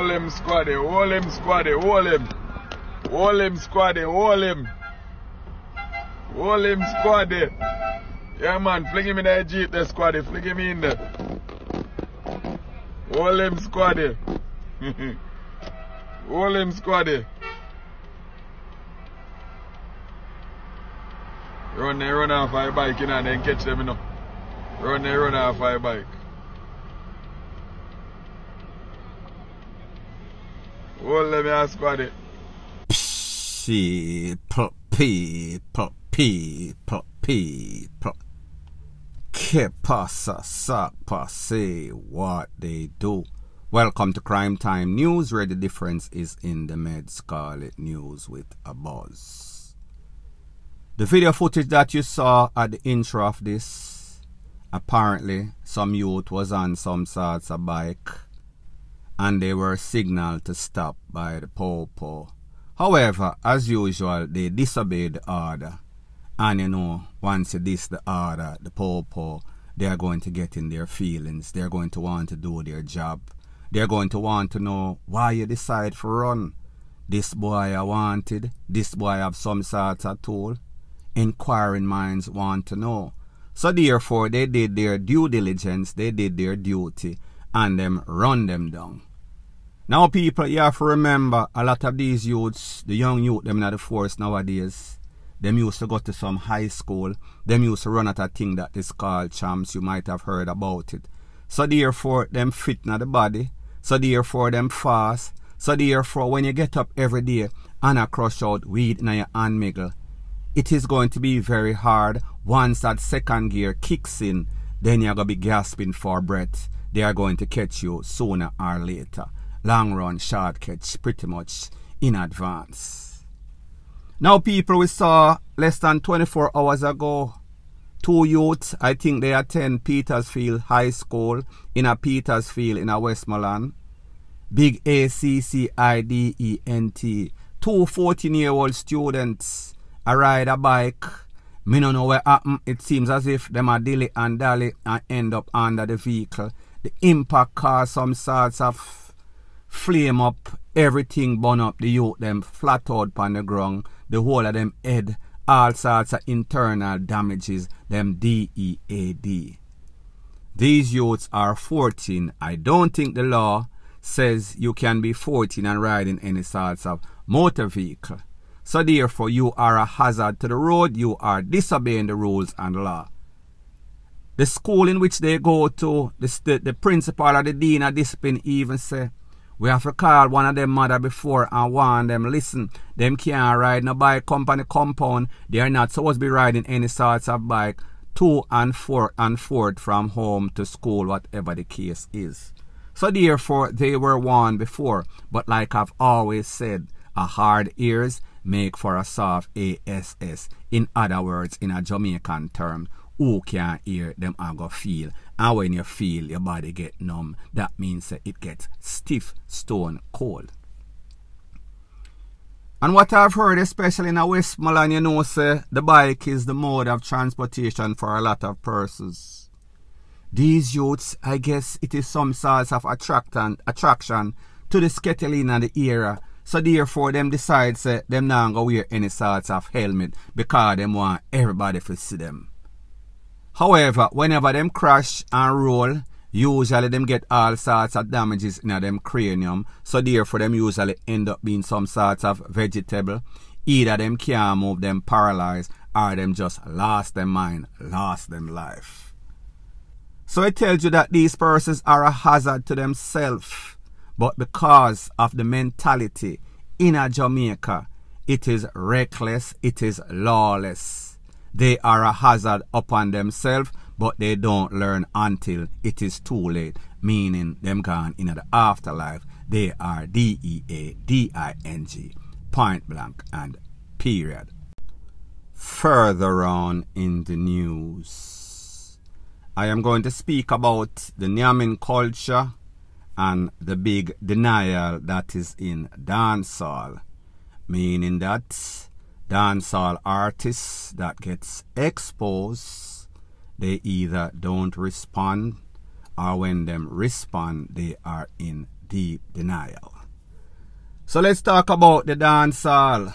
Hold him, squaddy. Hold him, squaddy. Hold him. Hold him, squaddy. Hold him. Hold him, squaddy. Yeah, man. Fling him in the jeep there, squaddy. Fling him in there. Hold him, squaddy. Hold him, squaddy. Run there, run off a bike, you know, and then catch them, you know. Run there, run off a bike. Hold them, yeah, squaddy. People. Que pasa, sapa, say what they do. Welcome to Crime Time News, where the difference is in the Med Scarlet News with a buzz. The video footage that you saw at the intro of this, apparently some youth was on some sorts of bike and they were signaled to stop by the popo. However, as usual, they disobeyed the order. And you know, once you diss the order, the popo, they are going to get in their feelings. They're going to want to do their job. They're going to want to know why you decide to run. This boy I wanted. This boy have some sort of tool. Inquiring minds want to know. So therefore, they did their due diligence. They did their duty. And them run them down. Now people, you have to remember, a lot of these youths, the young youth, them in the force nowadays, them used to go to some high school. Them used to run at a thing that is called champs. You might have heard about it. So therefore, them fit in the body. So therefore, them fast. So therefore, when you get up every day and a crush out weed in your hand miggle, it is going to be very hard. Once that second gear kicks in, then you're going to be gasping for breath. They are going to catch you sooner or later. Long run, short catch, pretty much in advance. Now people, we saw less than 24 hours ago, two youths, I think they attend Petersfield High School in a Petersfield in a Westmoreland. Big ACCIDENT. Two 14-year-old students a ride a bike. Me no know what happened. It seems as if them are dilly and dally and end up under the vehicle. The impact caused some sorts of flame up, everything burn up, the youth them flat out on the ground, the whole of them head, all sorts of internal damages, them DEAD. These youths are 14. I don't think the law says you can be 14 and riding any sorts of motor vehicle. So therefore you are a hazard to the road, you are disobeying the rules and law. The school in which they go to, the principal or the dean of discipline even say, we have to call one of them mother before and warn them, listen, them can't ride no bike company compound. They are not supposed to be riding any sorts of bike to and forth from home to school, whatever the case is. So therefore, they were warned before. But like I've always said, a hard ears make for a soft ASS. In other words, in a Jamaican term, who can hear them are going to feel. And when you feel your body get numb, that means that it gets stiff, stone cold. And what I've heard, especially in Westmoreland, you know, say the bike is the mode of transportation for a lot of persons. These youths, I guess it is some sort of attraction to the skettling and the era. So therefore, them decide say them not going to wear any sort of helmet because them want everybody to see them. However, whenever them crash and roll, usually them get all sorts of damages in them cranium. So therefore, them usually end up being some sort of vegetable. Either them can't move, them paralyzed, or them just lost their mind, lost them life. So it tells you that these persons are a hazard to themselves. But because of the mentality in a Jamaica, it is reckless, it is lawless. They are a hazard upon themselves, but they don't learn until it is too late, meaning them gone in the afterlife. They are DEADING, point blank and period. Further on in the news, I am going to speak about the Y-NYAM culture and the big denial that is in dancehall, meaning that dancehall artists that gets exposed, they either don't respond or when them respond, they are in deep denial. So let's talk about the dancehall.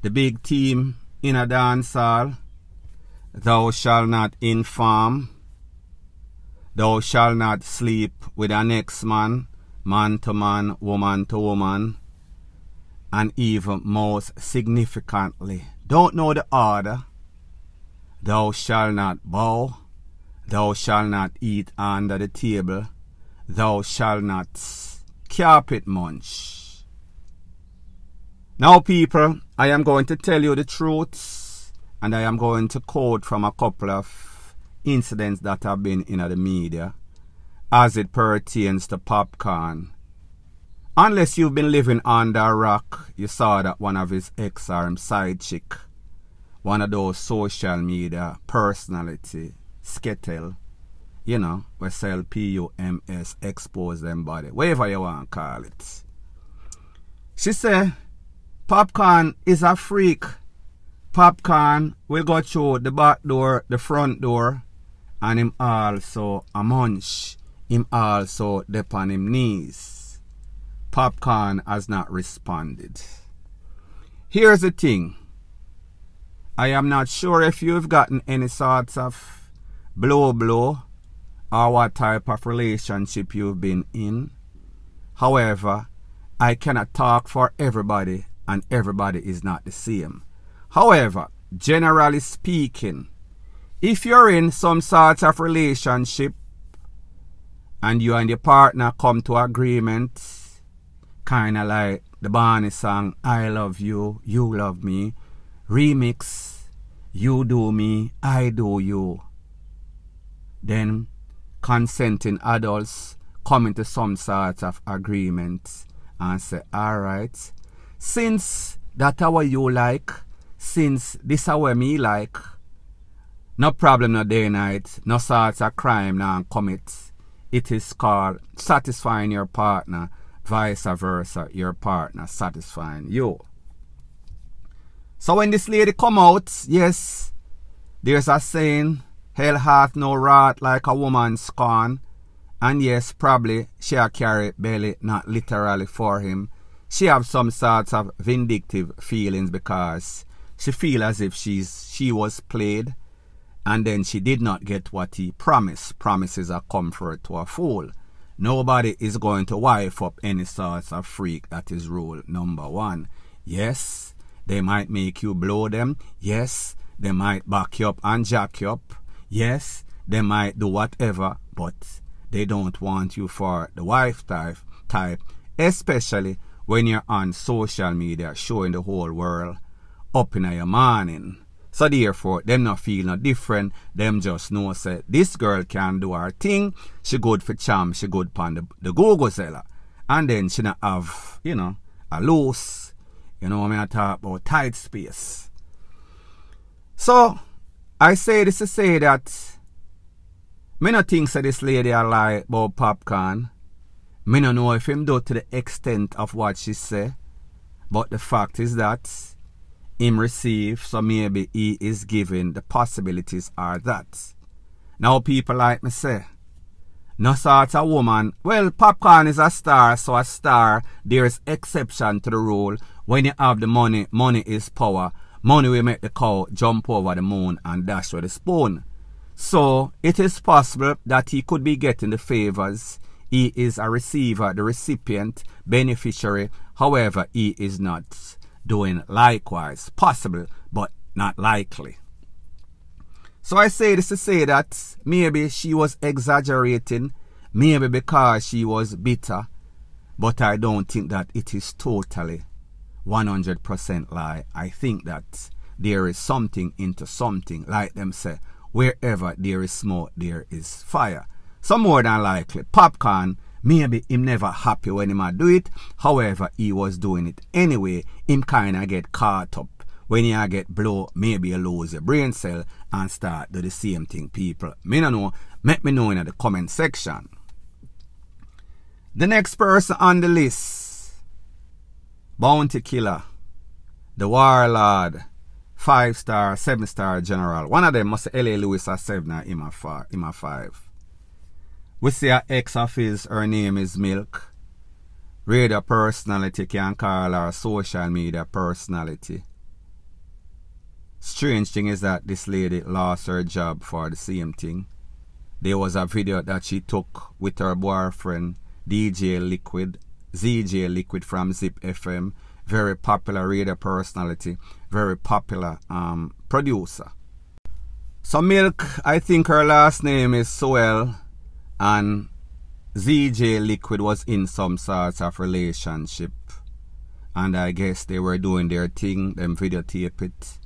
The big team in a dancehall. Thou shalt not inform. Thou shalt not sleep with a next man, man to man, woman to woman. And even most significantly, don't know the order. Thou shalt not bow. Thou shalt not eat under the table. Thou shalt not carpet munch. Now people, I am going to tell you the truth, and I am going to quote from a couple of incidents that have been in the media as it pertains to Popcorn. Unless you've been living under a rock, you saw that one of his ex or him side chick, one of those social media personality, Skettle, you know, we sell PUMS, expose them body, whatever you want to call it. She said, Popcorn is a freak. Popcorn will go through the back door, the front door, and him also a munch. Him also dip on him knees. Popcorn has not responded. Here's the thing. I am not sure if you've gotten any sorts of blow or what type of relationship you've been in. However, I cannot talk for everybody, and everybody is not the same. However, generally speaking, if you're in some sort of relationship and you and your partner come to agreement, kind of like the Barney song, I love you, you love me, remix, you do me, I do you, then consenting adults come into some sort of agreement and say, alright, since that's how you like, since this how me like, no problem no day night, no sort of crime now commit. It is called satisfying your partner, vice versa, your partner satisfying you. So when this lady come out, yes, there's a saying, hell hath no wrath like a woman scorn. And yes, probably she a carry belly, not literally for him. She have some sorts of vindictive feelings because she feel as if she was played, and then she did not get what he promised. Promises are comfort to a fool. Nobody is going to wife up any sorts of freak. That is rule number one. Yes, they might make you blow them. Yes, they might back you up and jack you up. Yes, they might do whatever, but they don't want you for the wife type, especially when you're on social media showing the whole world up in your morning. So therefore, them not feel no different. Them just know, say, this girl can do her thing. She good for charm. She good pan the go-go seller. And then she not have, you know, a loose, you know what I mean, talk about tight space. So, I say this to say that me not think that this lady a lie about Popcorn. Me no know if him do to the extent of what she say. But the fact is that him receive, so maybe he is given. The possibilities are that. Now people like me say, no sort of woman, well, Popcorn is a star, so a star, there is exception to the rule. When you have the money, money is power. Money will make the cow jump over the moon and dash with the spoon. So it is possible that he could be getting the favors. He is a receiver, the recipient, beneficiary. However, he is not doing likewise. Possible, but not likely. So I say this to say that maybe she was exaggerating, maybe because she was bitter, but I don't think that it is totally 100% lie. I think that there is something into something, like them say, wherever there is smoke, there is fire. So more than likely, Popcorn, maybe him never happy when him a do it. However, he was doing it anyway. Him kinda get caught up. When you get blow, maybe you lose your brain cell and start do the same thing, people. Me no know. Let me know in the comment section. The next person on the list, Bounty Killer, the Warlord, 5-star, 7-star general. One of them must say L.A. Lewis a 7 or him a 5. We see an ex of his, her name is Milk. radio personality can call her social media personality. Strange thing is that this lady lost her job for the same thing. There was a video that she took with her boyfriend, DJ Liquid, ZJ Liquid from Zip FM, very popular radio personality, very popular producer. So Milk, I think her last name is Soel, and ZJ Liquid was in some sort of relationship. And I guess they were doing their thing, them videotape it.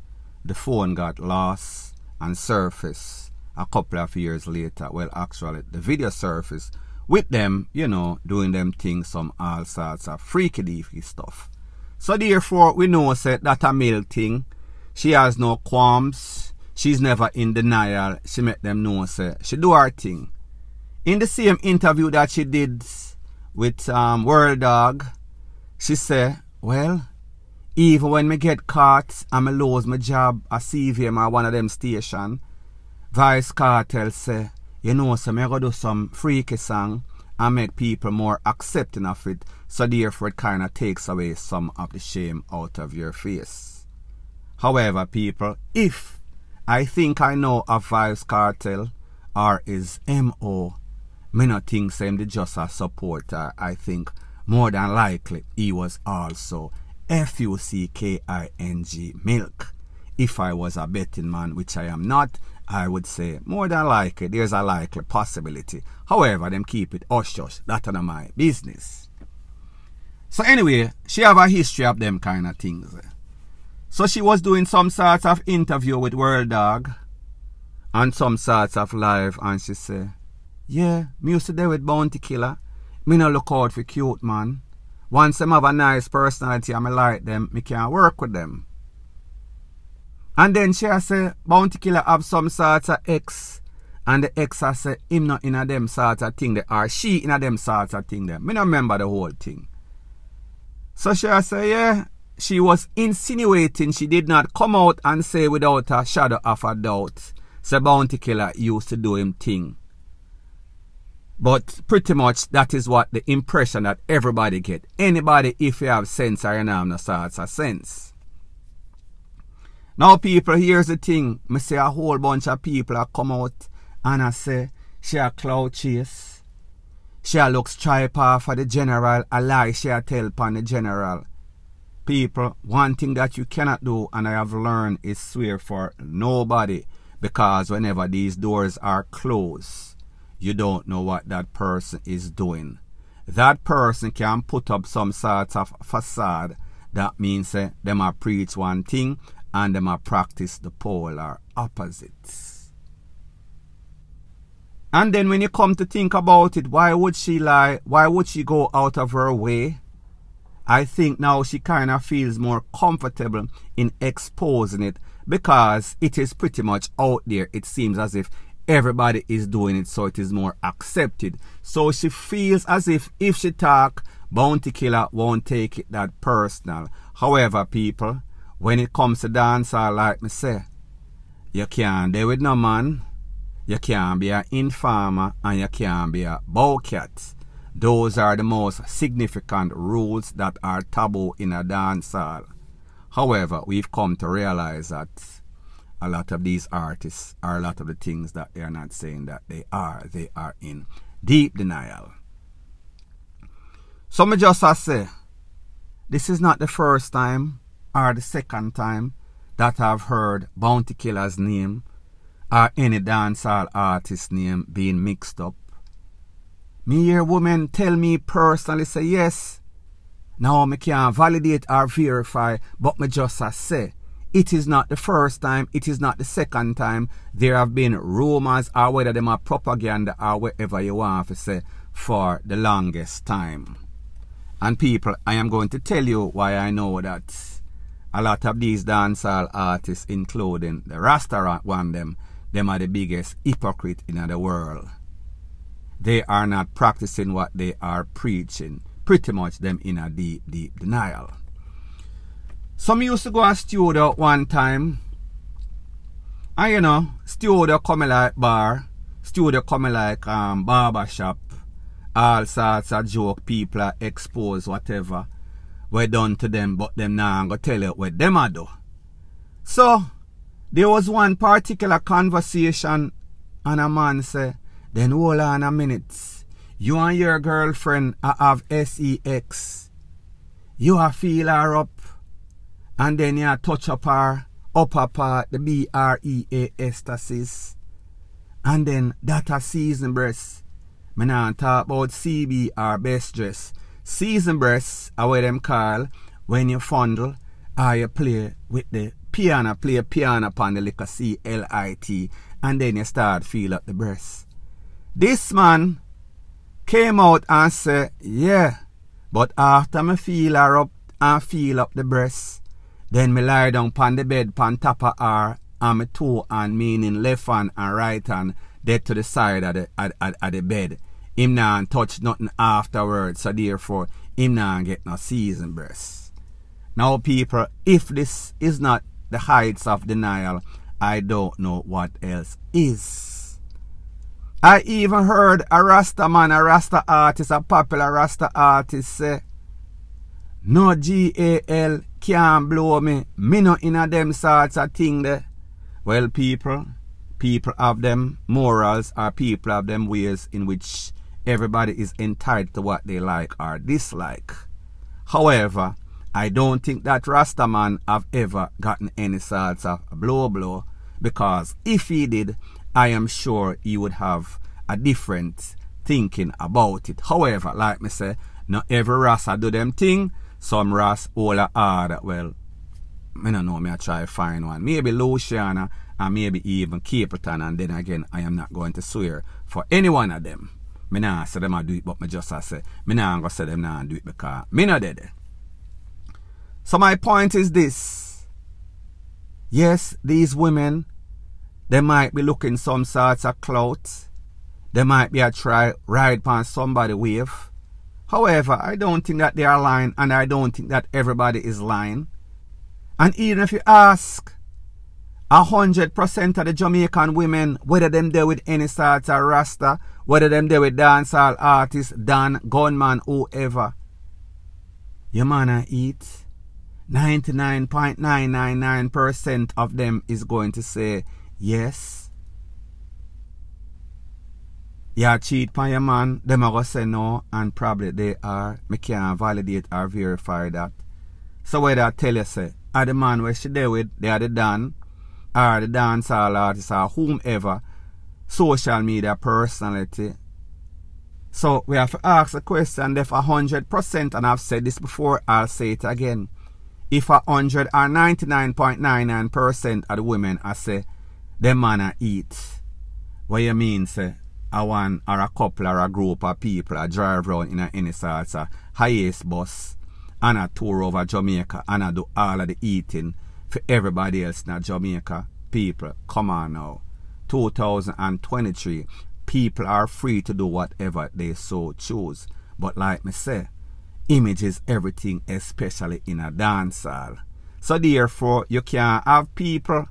The phone got lost and surfaced a couple of years later. Well, actually, the video surfaced with them, you know, doing them things, some all sorts of freaky-deaky stuff. So therefore, we know that a Milk thing. She has no qualms. She's never in denial. She make them know she do her thing. In the same interview that she did with World Dog, she said, well, even when me get caught and me lose my job at CVM or one of them station, Vice Cartel say, you know, so me go do some freaky song and make people more accepting of it, so therefore it kind of takes away some of the shame out of your face. However, people, if I think I know of Vice Cartel or his MO, me not think him the just a supporter. I think more than likely he was also FUCKING Milk. If I was a betting man, which I am not, I would say more than likely there's a likely possibility. However, them keep it hush-hush. That's none of my business. So anyway, she have a history of them kind of things. So she was doing some sort of interview with World Dog and some sorts of live, and she said, yeah, me used to do with Bounty Killer. Me no look out for cute man. Once them have a nice personality and me like them, me can work with them. And then she say Bounty Killer have some sort of ex, and the ex say him not in a them sort of thing, or she in a them sort of thing. Them. Me no remember the whole thing. So she say, yeah, she was insinuating, she did not come out and say without a shadow of a doubt, say Bounty Killer used to do him thing. But pretty much that is what the impression that everybody get. Anybody, if you have sense or you have no sorts of sense. Now people, here's the thing. I see a whole bunch of people that come out and I say, she a cloud chase. She a look stripe off for the general, a lie she a tell upon the general. People, one thing that you cannot do, and I have learned, is swear for nobody. Because whenever these doors are closed, you don't know what that person is doing. That person can put up some sort of facade. That means them a preach one thing and them a practice the polar opposites. And then when you come to think about it, why would she lie? Why would she go out of her way? I think now she kind of feels more comfortable in exposing it because it is pretty much out there. It seems as if everybody is doing it, so it is more accepted. So she feels as if she talk, Bounty Killer won't take it that personal. However, people, when it comes to dancehall, like me say, you can't deal with no man, you can't be an informer, and you can't be a bowcat. Those are the most significant rules that are taboo in a dancehall. However, we've come to realize that a lot of these artists are a lot of the things that they are not saying that they are in deep denial. So me just say, this is not the first time or the second time that I've heard Bounty Killer's name or any dancehall artist name being mixed up. Me hear women tell me personally say yes. Now me can't validate or verify, but me just say, it is not the first time, it is not the second time. There have been rumors, or whether them are propaganda or whatever you want to say, for the longest time. And people, I am going to tell you why I know that a lot of these dancehall artists, including the restaurant one, them are the biggest hypocrite in the world. They are not practicing what they are preaching. Pretty much them in a deep, deep denial. Some used to go to studio one time, and you know, studio coming like bar, studio coming like barber shop, all sorts of joke, people are expose whatever we done to them, but them now gonna tell you what them a do. So there was one particular conversation and a man say, then hold on a minute. You and your girlfriend have sex. You a feel her up and then you touch up her upper part, the breastasis. And then that a season breast. Me now talk about CB or best dress. Season breasts are what them call when you fondle or you play with the piano, play piano upon the liquor CLIT, and then you start feel up the breast. This man came out and said, yeah, but after me feel her up and feel up the breast, then me lie down upon the bed upon top of her and my toe and meaning left hand and right hand dead to the side of the bed. Him nah touch nothing afterwards, so therefore him nah get no season breast. Now people, if this is not the heights of denial, I don't know what else is. I even heard a Rasta man, a Rasta artist, a popular Rasta artist say, no GAL can't blow me. Me no in a them sorts of thing there. Well people have them morals, or people have them ways in which everybody is entitled to what they like or dislike. However, I don't think that Rasta man have ever gotten any sorts of blow, because if he did, I am sure he would have a different thinking about it. However, like me say, not every Rasta do them thing. Some Ras all are hard. Well, I don't know, me I try to find one. Maybe Luciana and maybe even Capleton, and then again, I am not going to swear for any one of them. Me nah say them I do it, but me just I say, me nah gonna say them nah do it because me not dead. So my point is this. Yes, these women, they might be looking some sorts of clout. They might be a try ride upon somebody wave. However, I don't think that they are lying, and I don't think that everybody is lying. And even if you ask 100% of the Jamaican women, whether them there with any sort of Rasta, whether them there with dancehall artists, Dan, gunman, whoever, your man eat, 99.999% of them is going to say yes. You cheat on your man, them are going to say no, and probably they are. Me can't validate or verify that. So whether I tell you, say, are the man where she there with, they are the Dan, or the dancehall artist, or whomever, social media personality. So we have to ask the question if 100%, and I've said this before, I'll say it again. If 100 or 99.99% of the women I say, them man eat, what you mean, say? A one or a couple or a group of people a drive around in any sort of highest bus and a tour over Jamaica and a do all of the eating for everybody else in Jamaica. People, come on now. 2023, people are free to do whatever they so choose. But like me say, image is everything, especially in a dancehall. So therefore, you can't have people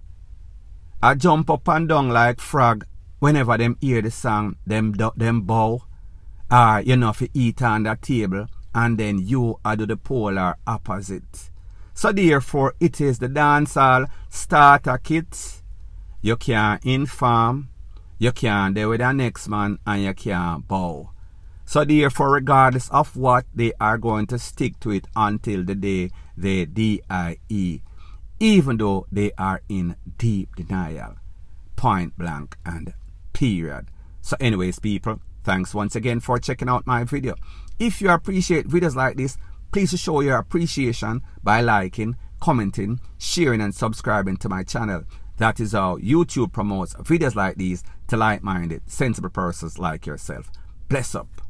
a jump up and down like frog. Whenever them hear the song, them bow, or you know, if you eat on the table, and then you are do the polar opposite. So therefore, it is the dancehall starter kit. You can't inform, you can't deal with the next man, and you can't bow. So therefore, regardless of what, they are going to stick to it until the day they die, even though they are in deep denial. Point blank and period. So anyways, people, thanks once again for checking out my video. If you appreciate videos like this, please show your appreciation by liking, commenting, sharing and subscribing to my channel. That is how YouTube promotes videos like these to like-minded, sensible persons like yourself. Bless up.